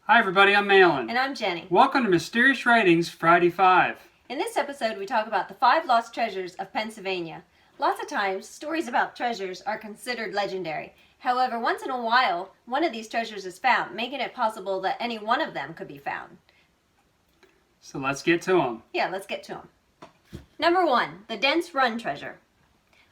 Hi everybody, I'm Malin. And I'm Jenny. Welcome to Mysterious Writings Friday 5. In this episode, we talk about the 5 lost treasures of Pennsylvania. Lots of times, stories about treasures are considered legendary. However, once in a while, one of these treasures is found, making it possible that any one of them could be found. So let's get to them. Yeah, let's get to them. Number 1, the Dents Run treasure.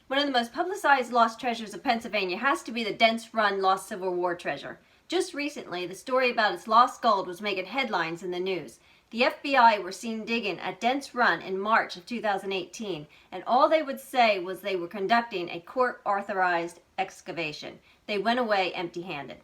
One of the most publicized lost treasures of Pennsylvania has to be the Dents Run lost Civil War treasure. Just recently, the story about its lost gold was making headlines in the news. The FBI were seen digging at Dents Run in March of 2018, and all they would say was they were conducting a court-authorized excavation. They went away empty-handed.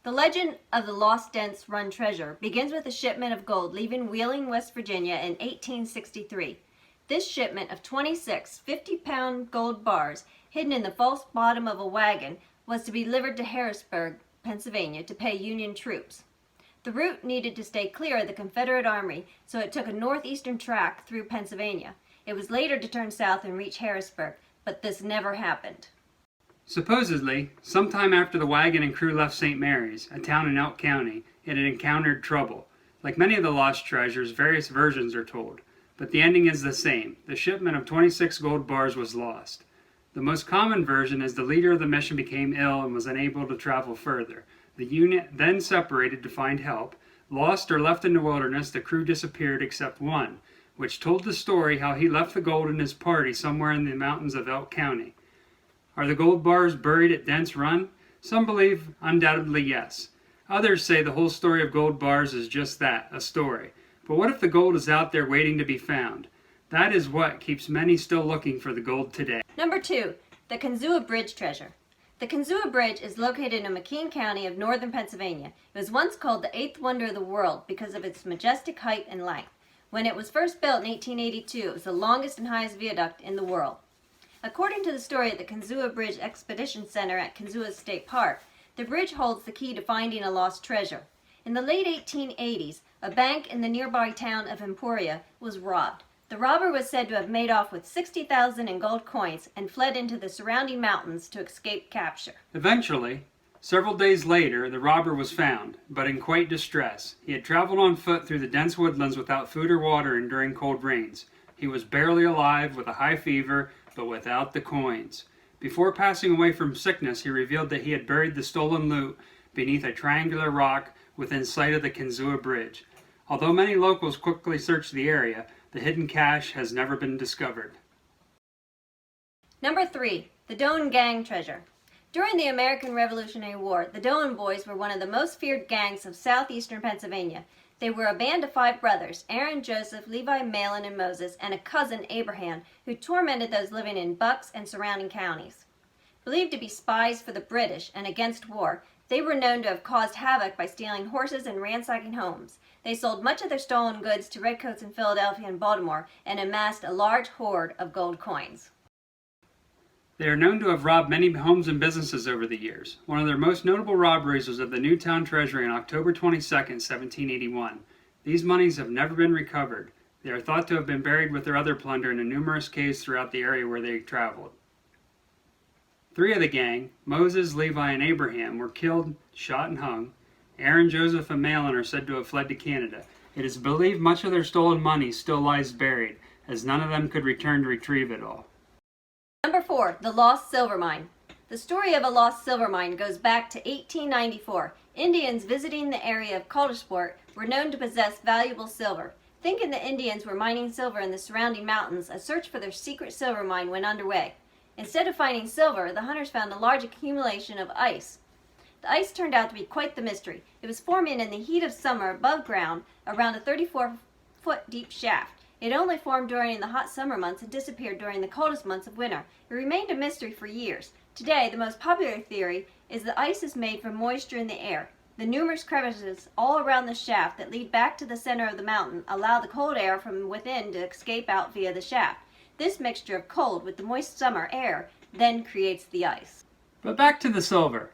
The legend of the lost Dents Run treasure begins with a shipment of gold leaving Wheeling, West Virginia in 1863. This shipment of 26 50-pound gold bars hidden in the false bottom of a wagon was to be delivered to Harrisburg, Pennsylvania, to pay Union troops. The route needed to stay clear of the Confederate Army, so it took a northeastern track through Pennsylvania. It was later to turn south and reach Harrisburg, but this never happened. Supposedly, sometime after the wagon and crew left St. Mary's, a town in Elk County, it had encountered trouble. Like many of the lost treasures, various versions are told, but the ending is the same. The shipment of 26 gold bars was lost. The most common version is the leader of the mission became ill and was unable to travel further. The unit then separated to find help. Lost or left in the wilderness, the crew disappeared except one, which told the story how he left the gold in his party somewhere in the mountains of Elk County. Are the gold bars buried at Dents Run? Some believe undoubtedly yes. Others say the whole story of gold bars is just that, a story. But what if the gold is out there waiting to be found? That is what keeps many still looking for the gold today. Number 2, the Kinzua Bridge treasure. The Kinzua Bridge is located in McKean County of northern Pennsylvania. It was once called the 8th wonder of the world because of its majestic height and length. When it was first built in 1882, it was the longest and highest viaduct in the world. According to the story at the Kinzua Bridge Expedition Center at Kinzua State Park, the bridge holds the key to finding a lost treasure. In the late 1880s, a bank in the nearby town of Emporia was robbed. The robber was said to have made off with $60,000 in gold coins and fled into the surrounding mountains to escape capture. Eventually, several days later, the robber was found, but in quite distress. He had traveled on foot through the dense woodlands without food or water and during cold rains. He was barely alive with a high fever, but without the coins. Before passing away from sickness, he revealed that he had buried the stolen loot beneath a triangular rock within sight of the Kinzua Bridge. Although many locals quickly searched the area, the hidden cache has never been discovered. Number 3, the Doan gang treasure. During the American Revolutionary War, the Doan boys were one of the most feared gangs of southeastern Pennsylvania. They were a band of 5 brothers, Aaron, Joseph, Levi, Malin, and Moses, and a cousin, Abraham, who tormented those living in Bucks and surrounding counties. Believed to be spies for the British and against war, they were known to have caused havoc by stealing horses and ransacking homes. They sold much of their stolen goods to redcoats in Philadelphia and Baltimore and amassed a large hoard of gold coins. They are known to have robbed many homes and businesses over the years. One of their most notable robberies was of the Newtown Treasury on October 22, 1781. These monies have never been recovered. They are thought to have been buried with their other plunder in the numerous caves throughout the area where they traveled. 3 of the gang, Moses, Levi, and Abraham, were killed, shot, and hung. Aaron, Joseph, and Malin are said to have fled to Canada. It is believed much of their stolen money still lies buried, as none of them could return to retrieve it all. Number 4, the Lost Silver Mine. The story of a lost silver mine goes back to 1894. Indians visiting the area of Culdersport were known to possess valuable silver. Thinking the Indians were mining silver in the surrounding mountains, a search for their secret silver mine went underway. Instead of finding silver, the hunters found a large accumulation of ice. The ice turned out to be quite the mystery. It was forming in the heat of summer above ground around a 34-foot deep shaft. It only formed during the hot summer months and disappeared during the coldest months of winter. It remained a mystery for years. Today, the most popular theory is the ice is made from moisture in the air. The numerous crevices all around the shaft that lead back to the center of the mountain allow the cold air from within to escape out via the shaft. This mixture of cold with the moist summer air then creates the ice. But back to the silver.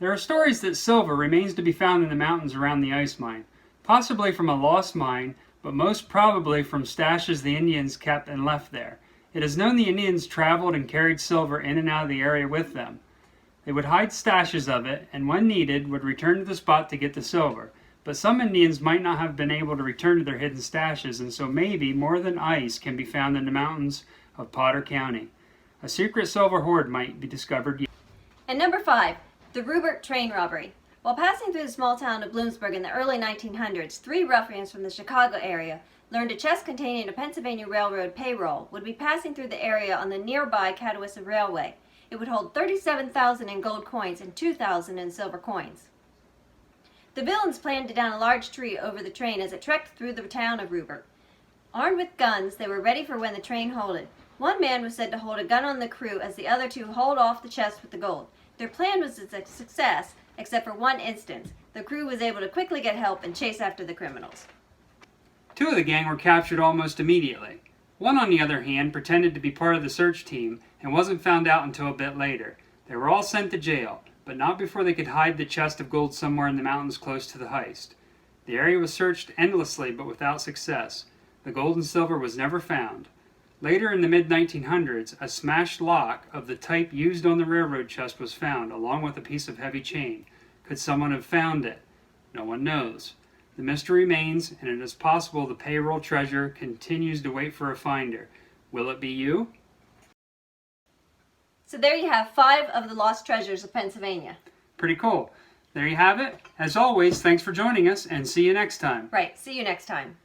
There are stories that silver remains to be found in the mountains around the ice mine, possibly from a lost mine, but most probably from stashes the Indians kept and left there. It is known the Indians traveled and carried silver in and out of the area with them. They would hide stashes of it, and when needed, would return to the spot to get the silver. But some Indians might not have been able to return to their hidden stashes, and so maybe more than ice can be found in the mountains of Potter County. A secret silver hoard might be discovered yet. And number 5, the Rupert train robbery. While passing through the small town of Bloomsburg in the early 1900s, 3 ruffians from the Chicago area learned a chest containing a Pennsylvania Railroad payroll would be passing through the area on the nearby Catawissa Railway. It would hold $37,000 in gold coins and $2,000 in silver coins. The villains planned to down a large tree over the train as it trekked through the town of Rupert. Armed with guns, they were ready for when the train halted. One man was said to hold a gun on the crew as the other 2 hauled off the chest with the gold. Their plan was a success, except for one instance. The crew was able to quickly get help and chase after the criminals. 2 of the gang were captured almost immediately. One, on the other hand, pretended to be part of the search team and wasn't found out until a bit later. They were all sent to jail, but not before they could hide the chest of gold somewhere in the mountains close to the heist. The area was searched endlessly but without success. The gold and silver was never found. Later in the mid-1900s, a smashed lock of the type used on the railroad chest was found, along with a piece of heavy chain. Could someone have found it? No one knows. The mystery remains, and it is possible the payroll treasure continues to wait for a finder. Will it be you? So there you have 5 of the lost treasures of Pennsylvania. Pretty cool. There you have it. As always, thanks for joining us, and see you next time. Right, see you next time.